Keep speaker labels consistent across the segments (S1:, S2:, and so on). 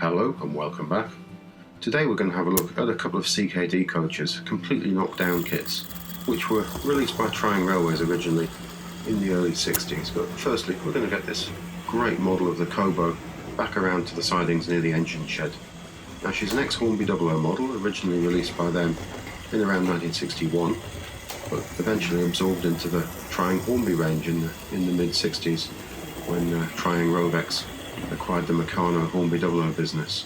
S1: Hello and welcome back. Today we're going to have a look at a couple of CKD coaches, completely knocked down kits, which were released by Tri-ang Railways originally in the early 60s. But firstly, we're going to get this great model of the Kobo back around to the sidings near the engine shed. Now she's an ex-Hornby 00 model, originally released by them in around 1961, but eventually absorbed into the Tri-ang Hornby range in the mid-60s when Tri-ang Rovex acquired the Mk1 Hornby 00 business.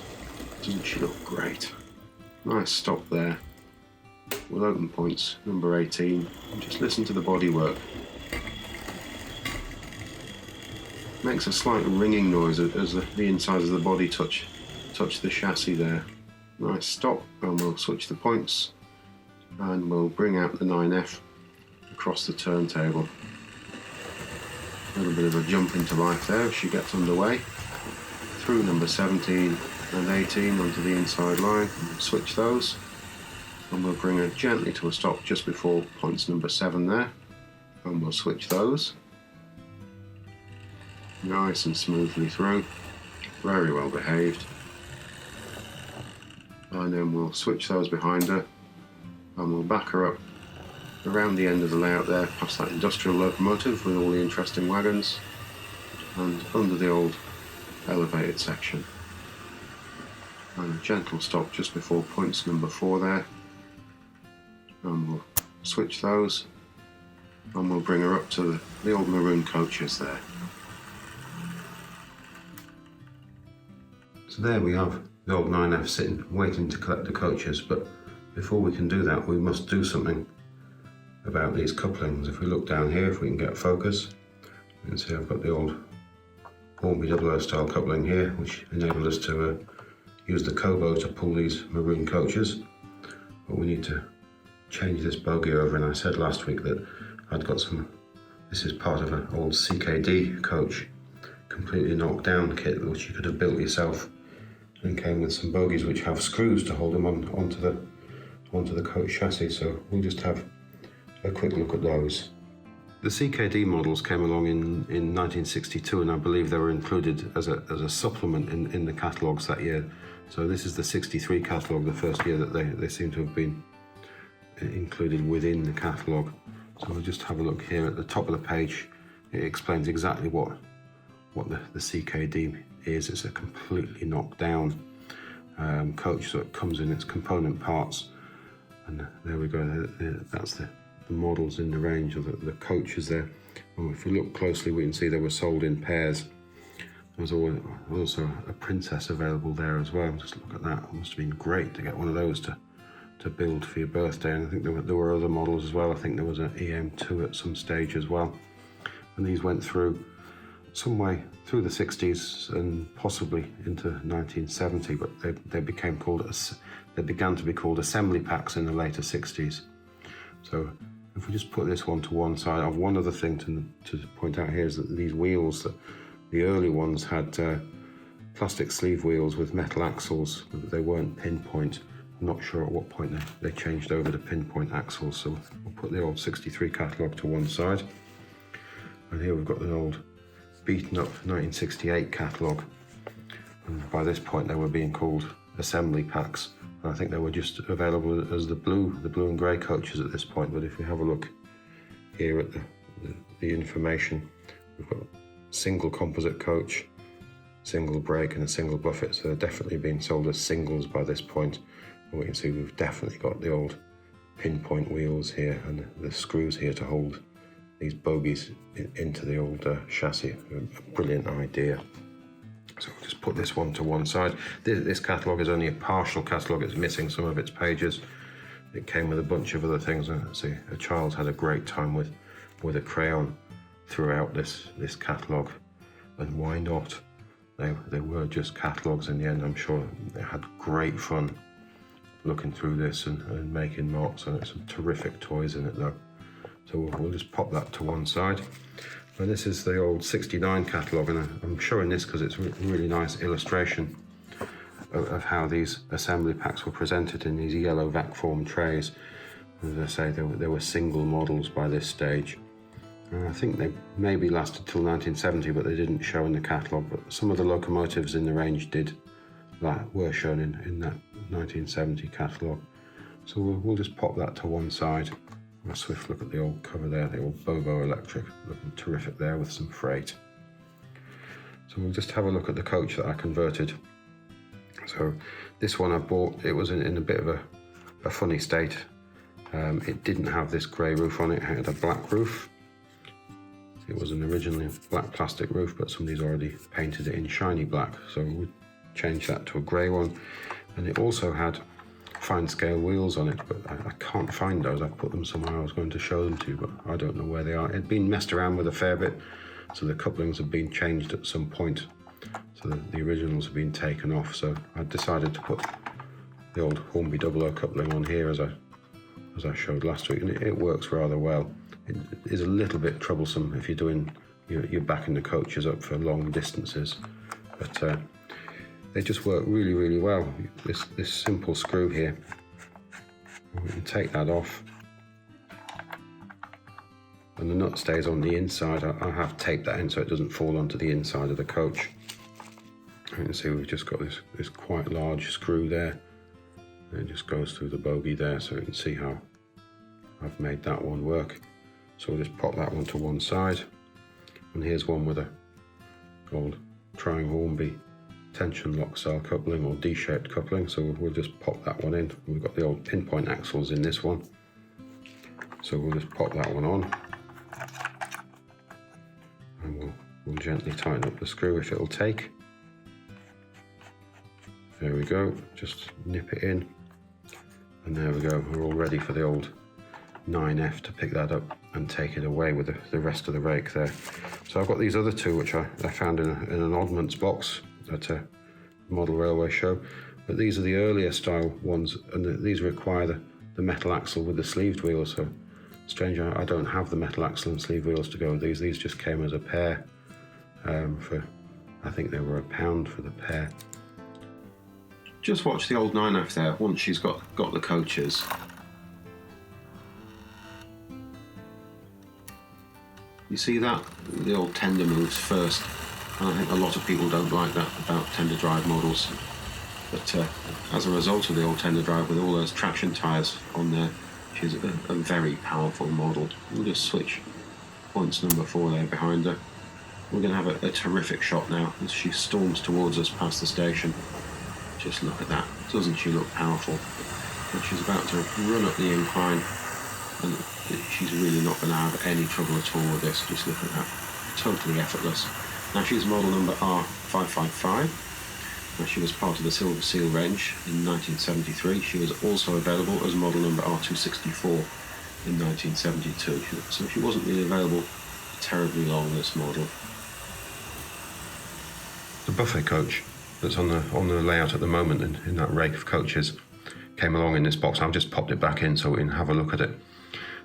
S1: Doesn't she look great? Nice stop there with open points, number 18. And just listen to the bodywork. Makes a slight ringing noise as the insides of the body touch the chassis there. Nice stop, and we'll switch the points and we'll bring out the 9F across the turntable. A little bit of a jump into life there as she gets underway. Through number 17 and 18 onto the inside line, and switch those, and we'll bring her gently to a stop just before points number 7 there, and we'll switch those. Nice and smoothly through, very well behaved. And then we'll switch those behind her, and we'll back her up around the end of the layout there, past that industrial locomotive with all the interesting wagons, and under the old elevated section. And a gentle stop just before points number 4 there, and we'll switch those, and we'll bring her up to the old Maroon coaches there. So there we have the old 9F sitting, waiting to collect the coaches, but before we can do that we must do something about these couplings. If we look down here, if we can get focus, you can see I've got the old Hornby 00 style coupling here, which enabled us to use the Kobo to pull these Maroon coaches. But we need to change this bogie over, and I said last week that I'd got this is part of an old CKD coach, completely knocked down kit which you could have built yourself, and came with some bogies which have screws to hold them onto the coach chassis. So we'll just have a quick look at those. The CKD models came along in 1962, and I believe they were included as a supplement in the catalogues that year. So this is the 63 catalogue, the first year that they seem to have been included within the catalogue. So we'll just have a look here at the top of the page. It explains exactly what the CKD is. It's a completely knocked down coach, so it comes in its component parts. And there we go, that's the models in the range of the coaches there. And if we look closely, we can see they were sold in pairs. There was also a Princess available there as well. Just look at that. It must have been great to get one of those to build for your birthday. And I think there were other models as well. I think there was an EM2 at some stage as well. And these went through some way through the 60s and possibly into 1970, but they began to be called assembly packs in the later 60s. So if we just put this one to one side, one other thing to point out here is that these wheels, the early ones had plastic sleeve wheels with metal axles, but they weren't pinpoint. I'm not sure at what point they changed over to pinpoint axles, so we'll put the old 63 catalogue to one side. And here we've got the old beaten up 1968 catalogue, and by this point they were being called assembly packs. I think they were just available as the blue and grey coaches at this point. But if we have a look here at the information, we've got single composite coach, single brake and a single buffet, so they're definitely being sold as singles by this point. And we can see we've definitely got the old pinpoint wheels here and the screws here to hold these bogies into the old chassis. A brilliant idea. So we'll just put this one to one side. This catalogue is only a partial catalogue, it's missing some of its pages. It came with a bunch of other things. See, a child had a great time with a crayon throughout this catalogue, and why not? They were just catalogues in the end. I'm sure they had great fun looking through this and making marks, and it's some terrific toys in it though. So we'll just pop that to one side. And this is the old 69 catalogue, and I'm showing this because it's a really nice illustration of how these assembly packs were presented in these yellow vac form trays. As I say, they were single models by this stage. I think they maybe lasted till 1970, but they didn't show in the catalogue. But some of the locomotives in the range did that were shown in that 1970 catalogue. So we'll just pop that to one side. A swift look at the old cover there, the old Bobo Electric, looking terrific there with some freight. So we'll just have a look at the coach that I converted. So this one I bought, it was in a bit of a funny state. It didn't have this grey roof on it, it had a black roof. It was an originally black plastic roof, but somebody's already painted it in shiny black, so we'll change that to a grey one. And it also had fine scale wheels on it, but I can't find those. I've put them somewhere I was going to show them to you, but I don't know where they are. It had been messed around with a fair bit, so the couplings have been changed at some point. So the originals have been taken off, so I decided to put the old Hornby 00 coupling on here as I showed last week, and it works rather well. It is a little bit troublesome if you're doing, you're backing the coaches up for long distances, but they just work really, really well. This simple screw here, we can take that off, and the nut stays on the inside. I have taped that in so it doesn't fall onto the inside of the coach. You can see we've just got this quite large screw there, and it just goes through the bogie there, so you can see how I've made that one work. So we'll just pop that one to one side, and here's one with a old Tri-ang Hornby tension lock cell coupling or D-shaped coupling, so we'll just pop that one in. We've got the old pinpoint axles in this one, so we'll just pop that one on, and we'll gently tighten up the screw if it'll take. There we go, just nip it in, and there we go, we're all ready for the old 9F to pick that up and take it away with the rest of the rake there. So I've got these other two which I found in an oddments box at a model railway show, but these are the earlier style ones, and these require the metal axle with the sleeved wheels. So strange, I don't have the metal axle and sleeve wheels to go with these. These just came as a pair for, I think they were £1 for the pair. Just watch the old 9F there once she's got the coaches. You see that? The old tender moves first, and I think a lot of people don't like that about tender drive models. But as a result of the old tender drive with all those traction tyres on there, she's a very powerful model. We'll just switch points number 4 there behind her. We're going to have a terrific shot now as she storms towards us past the station. Just look at that, doesn't she look powerful? And she's about to run up the incline, and she's really not going to have any trouble at all with this. Just look at that, totally effortless. Now she's model number R555. Now she was part of the Silver Seal range in 1973. She was also available as model number R264 in 1972. So she wasn't really available terribly long, this model. The buffet coach that's on the layout at the moment in that rake of coaches came along in this box. I've just popped it back in so we can have a look at it.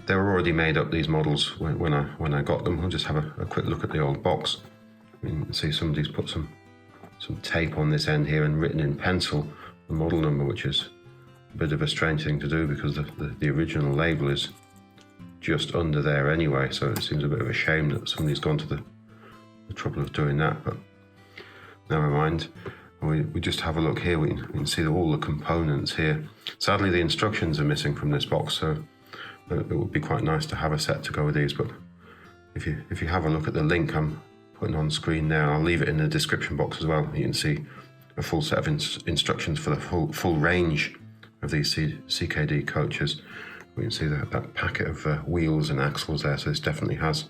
S1: They were already made up, these models, when I got them. I'll just have a quick look at the old box. You can see somebody's put some tape on this end here and written in pencil the model number, which is a bit of a strange thing to do because the original label is just under there anyway, so it seems a bit of a shame that somebody's gone to the trouble of doing that, but never mind. We just have a look here, we can see all the components here. Sadly the instructions are missing from this box, so it would be quite nice to have a set to go with these, but if you have a look at the link I'm putting on screen there, I'll leave it in the description box as well. You can see a full set of instructions for the full range of these CKD coaches. We can see that packet of wheels and axles there, so this definitely has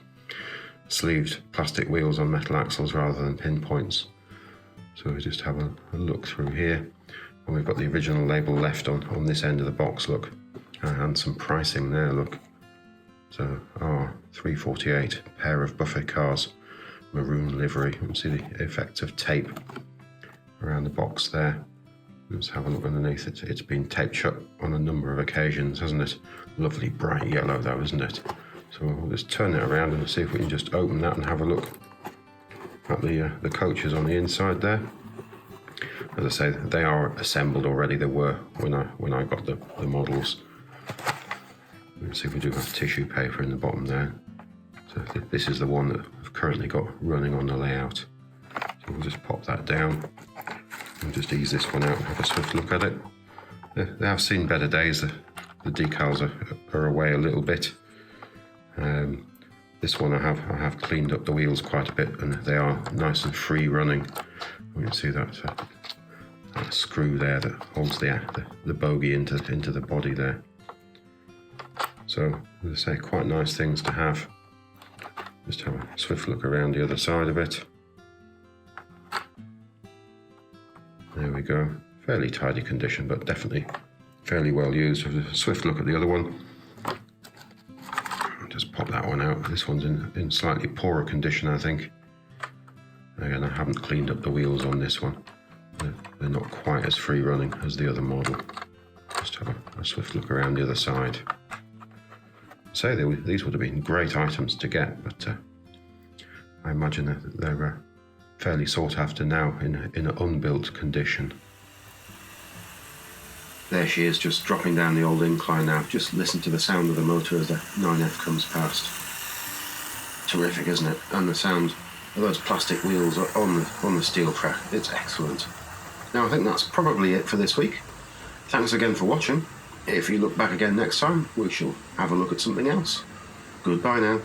S1: sleeved plastic wheels on metal axles rather than pinpoints. So we just have a look through here, and we've got the original label left on this end of the box, look, and some pricing there, look. So R348, pair of buffet cars, maroon livery. You can see the effect of tape around the box there. Let's have a look underneath it. It's been taped shut on a number of occasions, hasn't it? Lovely bright yellow though, isn't it? So we'll just turn it around and see if we can just open that and have a look at the coaches on the inside there. As I say, they are assembled already. They were when I got the models. Let's see if we do have tissue paper in the bottom there. So this is the one that I've currently got running on the layout. So we'll just pop that down. I'll just ease this one out and have a swift look at it. They have seen better days. The decals are away a little bit. This one I have cleaned up the wheels quite a bit, and they are nice and free running. You can see that screw there that holds the bogie into the body there. So, as I say, quite nice things to have. Just have a swift look around the other side of it. There we go. Fairly tidy condition, but definitely fairly well used. Have a swift look at the other one. Just pop that one out. This one's in slightly poorer condition, I think. Again, I haven't cleaned up the wheels on this one. They're not quite as free running as the other model. Just have a swift look around the other side. Say these would have been great items to get, but I imagine that they're fairly sought after now in an unbuilt condition. There she is, just dropping down the old incline now. Just listen to the sound of the motor as the 9F comes past. Terrific, isn't it? And the sound of those plastic wheels on the steel track. It's excellent. Now I think that's probably it for this week. Thanks again for watching. If you look back again next time, we shall have a look at something else. Goodbye now.